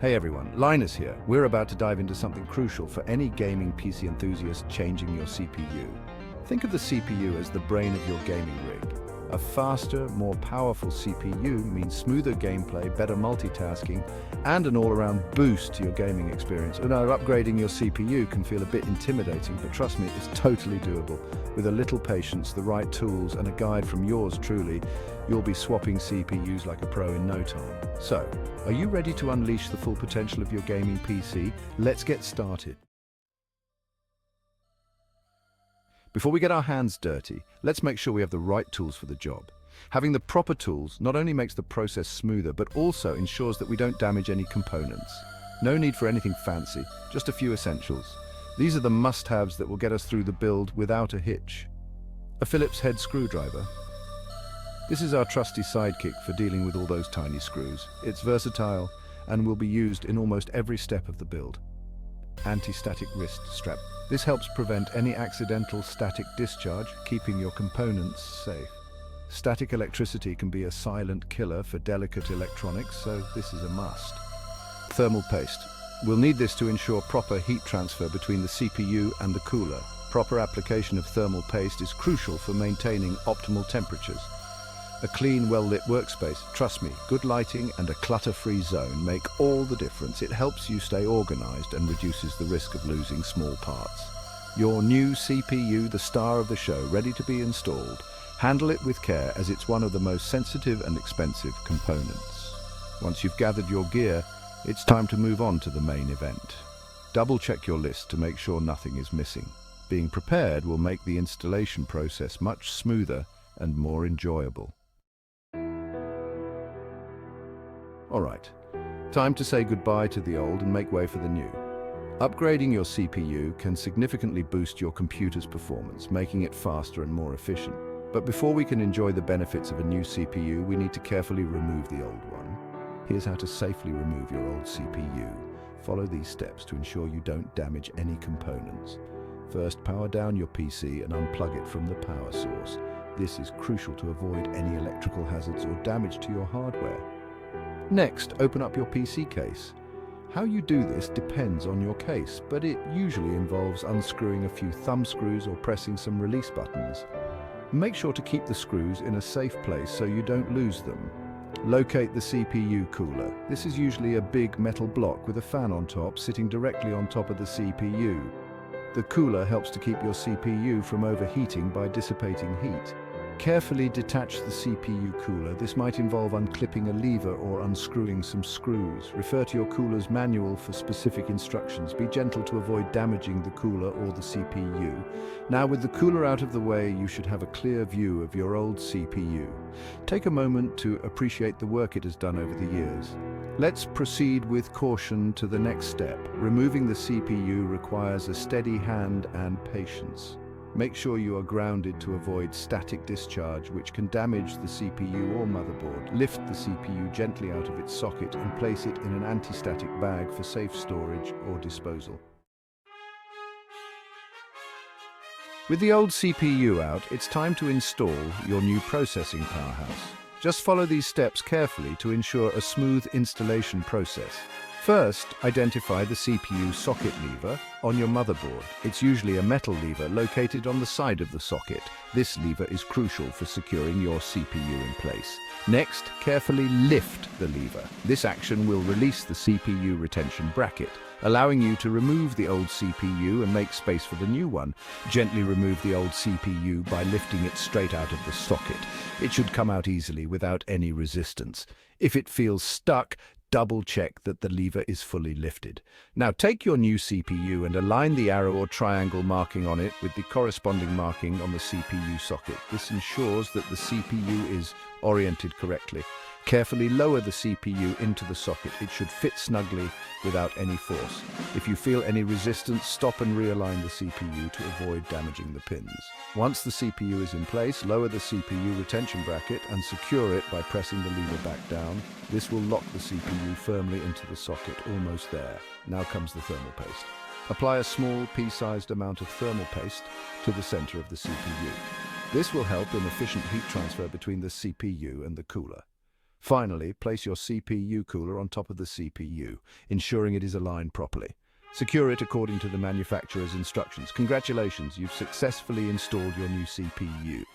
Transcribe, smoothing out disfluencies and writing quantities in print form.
Hey everyone, Linus here. We're about to dive into something crucial for any gaming PC enthusiast: changing your CPU. Think of the CPU as the brain of your gaming rig. A faster, more powerful CPU means smoother gameplay, better multitasking, and an all-around boost to your gaming experience. Upgrading your CPU can feel a bit intimidating, but trust me, it's totally doable. With a little patience, the right tools, and a guide from yours truly, you'll be swapping CPUs like a pro in no time. So, are you ready to unleash the full potential of your gaming PC? Let's get started. Before we get our hands dirty, let's make sure we have the right tools for the job. Having the proper tools not only makes the process smoother, but also ensures that we don't damage any components. No need for anything fancy, just a few essentials. These are the must-haves that will get us through the build without a hitch. A Phillips head screwdriver. This is our trusty sidekick for dealing with all those tiny screws. It's versatile and will be used in almost every step of the build. Anti-static wrist strap. This helps prevent any accidental static discharge, keeping your components safe. Static electricity can be a silent killer for delicate electronics, so this is a must. Thermal paste. We'll need this to ensure proper heat transfer between the CPU and the cooler. Proper application of thermal paste is crucial for maintaining optimal temperatures. A clean, well-lit workspace. Trust me, good lighting and a clutter-free zone make all the difference. It helps you stay organized and reduces the risk of losing small parts. Your new CPU, the star of the show, ready to be installed. Handle it with care, as it's one of the most sensitive and expensive components. Once you've gathered your gear, it's time to move on to the main event. Double-check your list to make sure nothing is missing. Being prepared will make the installation process much smoother and more enjoyable. Alright, time to say goodbye to the old and make way for the new. Upgrading your CPU can significantly boost your computer's performance, making it faster and more efficient. But before we can enjoy the benefits of a new CPU, we need to carefully remove the old one. Here's how to safely remove your old CPU. Follow these steps to ensure you don't damage any components. First, power down your PC and unplug it from the power source. This is crucial to avoid any electrical hazards or damage to your hardware. Next, open up your PC case. How you do this depends on your case, but it usually involves unscrewing a few thumb screws or pressing some release buttons. Make sure to keep the screws in a safe place so you don't lose them. Locate the CPU cooler. This is usually a big metal block with a fan on top, sitting directly on top of the CPU. The cooler helps to keep your CPU from overheating by dissipating heat. Carefully detach the CPU cooler. This might involve unclipping a lever or unscrewing some screws. Refer to your cooler's manual for specific instructions. Be gentle to avoid damaging the cooler or the CPU. Now, with the cooler out of the way, you should have a clear view of your old CPU. Take a moment to appreciate the work it has done over the years. Let's proceed with caution to the next step. Removing the CPU requires a steady hand and patience. Make sure you are grounded to avoid static discharge, which can damage the CPU or motherboard. Lift the CPU gently out of its socket and place it in an anti-static bag for safe storage or disposal. With the old CPU out, it's time to install your new processing powerhouse. Just follow these steps carefully to ensure a smooth installation process. First, identify the CPU socket lever on your motherboard. It's usually a metal lever located on the side of the socket. This lever is crucial for securing your CPU in place. Next, carefully lift the lever. This action will release the CPU retention bracket, allowing you to remove the old CPU and make space for the new one. Gently remove the old CPU by lifting it straight out of the socket. It should come out easily without any resistance. If it feels stuck, double-check that the lever is fully lifted. Now take your new CPU and align the arrow or triangle marking on it with the corresponding marking on the CPU socket. This ensures that the CPU is oriented correctly. Carefully lower the CPU into the socket. It should fit snugly without any force. If you feel any resistance, stop and realign the CPU to avoid damaging the pins. Once the CPU is in place, lower the CPU retention bracket and secure it by pressing the lever back down. This will lock the CPU firmly into the socket, almost there. Now comes the thermal paste. Apply a small pea-sized amount of thermal paste to the center of the CPU. This will help in efficient heat transfer between the CPU and the cooler. Finally, place your CPU cooler on top of the CPU, ensuring it is aligned properly. Secure it according to the manufacturer's instructions. Congratulations, you've successfully installed your new CPU.